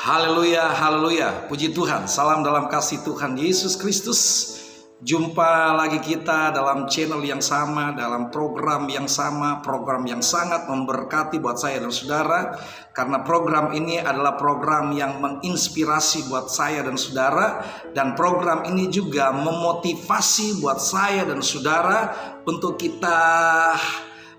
Haleluya, haleluya, puji Tuhan. Salam dalam kasih Tuhan Yesus Kristus. Jumpa lagi kita dalam channel yang sama, dalam program yang sama, program yang sangat memberkati buat saya dan saudara. Karena program ini adalah program yang menginspirasi buat saya dan saudara. Dan program ini juga memotivasi buat saya dan saudara untuk kita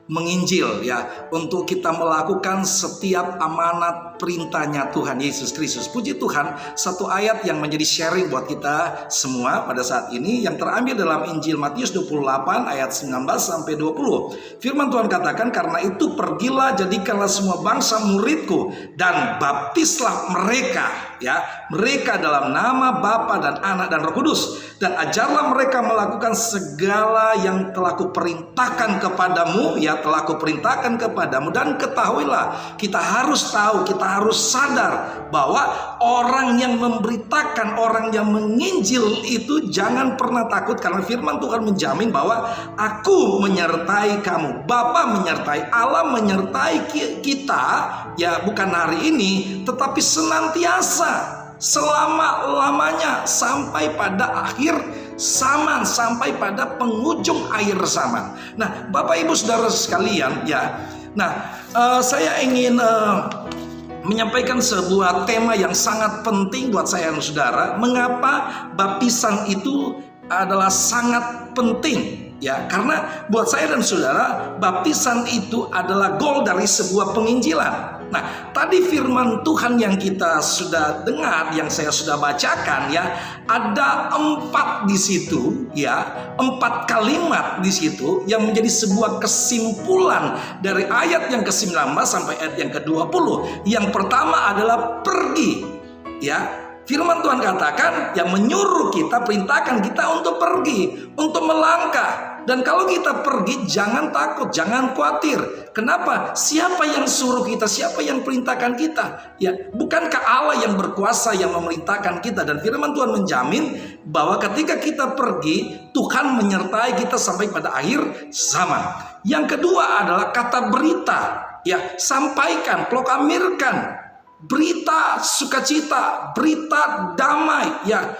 menginjil, ya, untuk kita melakukan setiap amanat perintahnya Tuhan Yesus Kristus. Puji Tuhan, satu ayat yang menjadi sharing buat kita semua pada saat ini yang terambil dalam Injil Matius 28 ayat 19 sampai 20. Firman Tuhan katakan, "Karena itu pergilah, jadikanlah semua bangsa muridku dan baptislah mereka," ya, mereka dalam nama Bapa dan Anak dan Roh Kudus, "dan ajarlah mereka melakukan segala yang telah kuperintahkan kepadamu," ya, telah kuperintahkan kepadamu. Dan ketahuilah, kita harus tahu, kita harus sadar bahwa orang yang memberitakan, orang yang menginjil itu jangan pernah takut, karena firman Tuhan menjamin bahwa Aku menyertai kamu, Bapa menyertai, Allah menyertai kita, ya, bukan hari ini tetapi senantiasa, selama-lamanya, sampai pada akhir zaman, sampai pada penghujung akhir zaman. Nah, Bapak Ibu Saudara sekalian, ya. Nah, saya ingin menyampaikan sebuah tema yang sangat penting buat saya dan saudara. Mengapa baptisan itu adalah sangat penting? Ya, karena buat saya dan saudara, baptisan itu adalah goal dari sebuah penginjilan. Nah, tadi firman Tuhan yang kita sudah dengar, yang saya sudah bacakan, ya, ada 4 di situ, ya, 4 kalimat di situ yang menjadi sebuah kesimpulan dari ayat yang ke-19 sampai ayat yang ke-20. Yang pertama adalah pergi, ya. Firman Tuhan katakan, yang menyuruh kita, perintahkan kita untuk pergi, untuk melangkah. Dan kalau kita pergi, jangan takut, jangan khawatir. Kenapa? Siapa yang suruh kita? Siapa yang perintahkan kita? Ya, bukankah Allah yang berkuasa yang memerintahkan kita? Dan firman Tuhan menjamin bahwa ketika kita pergi, Tuhan menyertai kita sampai pada akhir zaman. Yang kedua adalah kata berita. Ya, sampaikan, proklamirkan berita sukacita, berita damai, ya,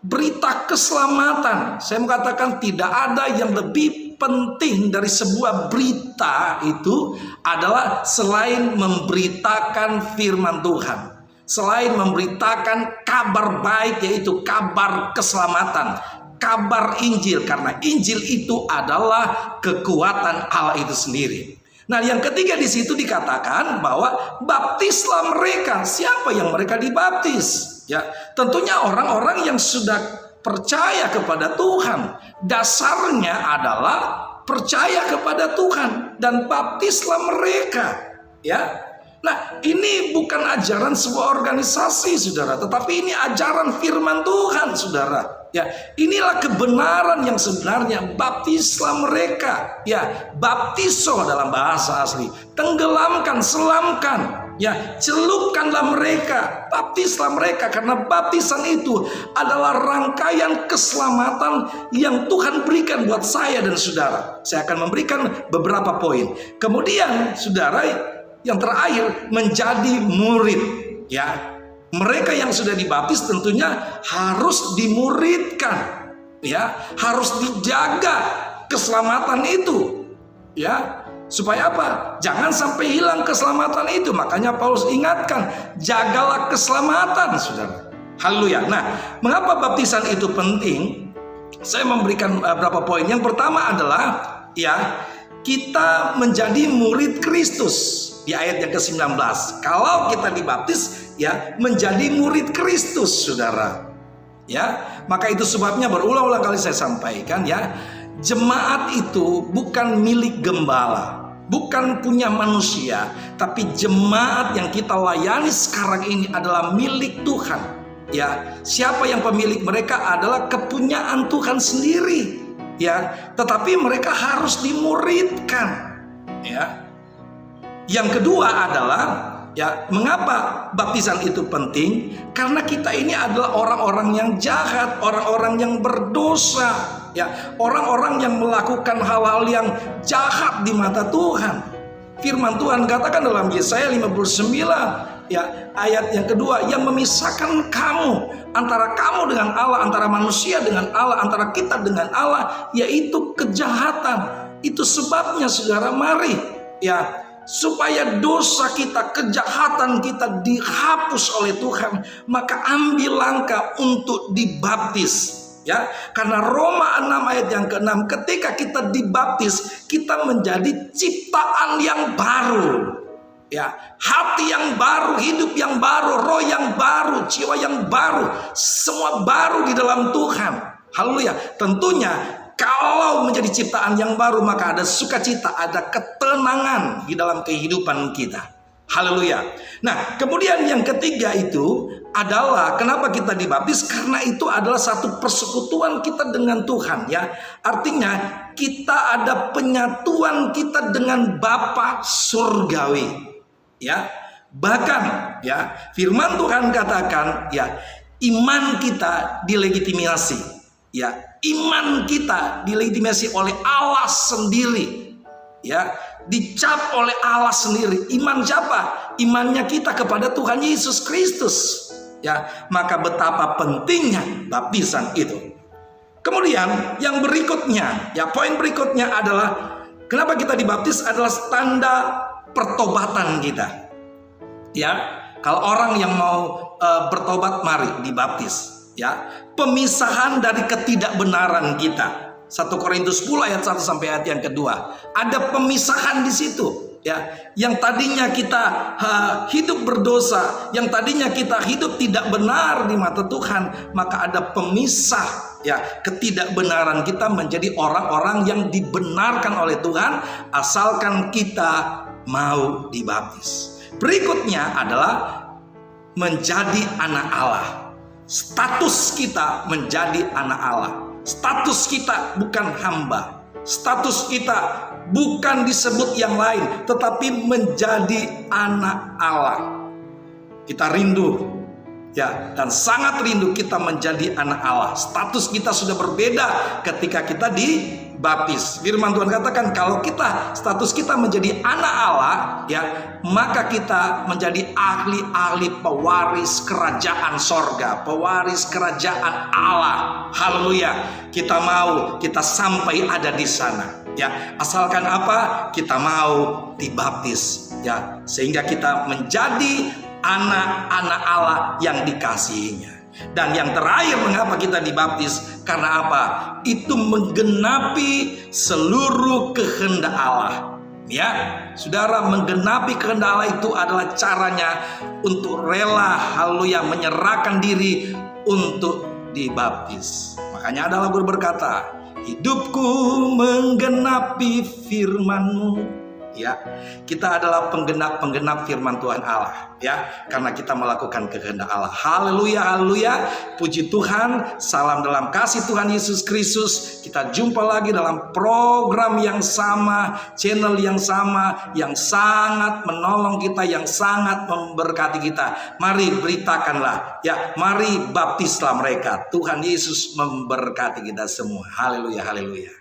berita keselamatan. Saya mengatakan tidak ada yang lebih penting dari sebuah berita itu adalah selain memberitakan firman Tuhan, selain memberitakan kabar baik, yaitu kabar keselamatan, kabar Injil, karena Injil itu adalah kekuatan Allah itu sendiri. Nah, yang ketiga di situ dikatakan bahwa baptislah mereka. Siapa yang mereka dibaptis? Ya, tentunya orang-orang yang sudah percaya kepada Tuhan. Dasarnya adalah percaya kepada Tuhan dan baptislah mereka. Ya. Nah, ini bukan ajaran sebuah organisasi, saudara, tetapi ini ajaran firman Tuhan, saudara. Ya, inilah kebenaran yang sebenarnya. Baptislah mereka, ya, baptiso dalam bahasa asli, tenggelamkan, selamkan, ya, celupkanlah mereka, baptislah mereka, karena baptisan itu adalah rangkaian keselamatan yang Tuhan berikan buat saya dan saudara. Saya akan memberikan beberapa poin. Kemudian, saudara, yang terakhir, menjadi murid, ya. Mereka yang sudah dibaptis tentunya harus dimuridkan, ya, harus dijaga keselamatan itu, ya, supaya apa? Jangan sampai hilang keselamatan itu. Makanya Paulus ingatkan, jagalah keselamatan, saudara. Haleluya. Nah, mengapa baptisan itu penting? Saya memberikan beberapa poin. Yang pertama adalah, ya, kita menjadi murid Kristus. Di ayat yang ke-19, kalau kita dibaptis, ya, menjadi murid Kristus, saudara. Ya, maka itu sebabnya berulang-ulang kali saya sampaikan, ya, jemaat itu bukan milik gembala, bukan punya manusia, tapi jemaat yang kita layani sekarang ini adalah milik Tuhan. Ya, siapa yang pemilik mereka adalah kepunyaan Tuhan sendiri. Ya, tetapi mereka harus dimuridkan. Ya. Yang kedua adalah, ya, mengapa baptisan itu penting? Karena kita ini adalah orang-orang yang jahat, orang-orang yang berdosa, ya, orang-orang yang melakukan hal-hal yang jahat di mata Tuhan. Firman Tuhan katakan dalam Yesaya 59 ya, ayat yang kedua, yang memisahkan kamu antara kamu dengan Allah, antara manusia dengan Allah, antara kita dengan Allah, yaitu kejahatan. Itu sebabnya saudara, mari ya, supaya dosa kita, kejahatan kita dihapus oleh Tuhan, maka ambil langkah untuk dibaptis. Ya, karena Roma 6 ayat yang ke-6, ketika kita dibaptis, kita menjadi ciptaan yang baru. Ya, hati yang baru, hidup yang baru, roh yang baru, jiwa yang baru, semua baru di dalam Tuhan. Haleluya. Tentunya kalau menjadi ciptaan yang baru, maka ada sukacita, ada ketenangan di dalam kehidupan kita. Haleluya. Nah, kemudian yang ketiga itu adalah kenapa kita dibaptis? Karena itu adalah satu persekutuan kita dengan Tuhan, ya. Artinya kita ada penyatuan kita dengan Bapa surgawi. Ya. Bahkan ya, firman Tuhan katakan ya, iman kita dilegitimasi. Ya, iman kita dilegitimasi oleh Allah sendiri. Ya, dicap oleh Allah sendiri. Iman siapa? Imannya kita kepada Tuhan Yesus Kristus. Ya, maka betapa pentingnya baptisan itu. Kemudian yang berikutnya, ya, poin berikutnya adalah kenapa kita dibaptis adalah tanda pertobatan kita. Ya, kalau orang yang mau bertobat, mari dibaptis. Ya, pemisahan dari ketidakbenaran kita. 1 Korintus 10 ayat 1 sampai ayat yang kedua. Ada pemisahan di situ, ya. Yang tadinya kita hidup berdosa, yang tadinya kita hidup tidak benar di mata Tuhan, maka ada pemisah, ya, ketidakbenaran kita menjadi orang-orang yang dibenarkan oleh Tuhan asalkan kita mau dibaptis. Berikutnya adalah menjadi anak Allah. Status kita menjadi anak Allah. Status kita bukan hamba. Status kita bukan disebut yang lain, tetapi menjadi anak Allah. Kita rindu, ya, dan sangat rindu kita menjadi anak Allah. Status kita sudah berbeda ketika kita dibaptis. Firman Tuhan katakan kalau kita, status kita menjadi anak Allah, ya, maka kita menjadi ahli-ahli pewaris kerajaan sorga, pewaris kerajaan Allah. Haleluya. Kita mau, kita sampai ada di sana, ya. Asalkan apa? Kita mau dibaptis, ya, sehingga kita menjadi anak-anak Allah yang dikasihinya. Dan yang terakhir, mengapa kita dibaptis? Karena apa? Itu menggenapi seluruh kehendak Allah. Ya, saudara, menggenapi kehendak Allah itu adalah caranya untuk rela, haleluya, menyerahkan diri untuk dibaptis. Makanya ada lagu berkata, hidupku menggenapi firman-Mu. Ya, kita adalah penggenap firman Tuhan Allah, ya, karena kita melakukan kehendak Allah. Haleluya, haleluya. Puji Tuhan. Salam dalam kasih Tuhan Yesus Kristus. Kita jumpa lagi dalam program yang sama, channel yang sama, yang sangat menolong kita, yang sangat memberkati kita. Mari beritakanlah, ya, mari baptislah mereka. Tuhan Yesus memberkati kita semua. Haleluya, haleluya.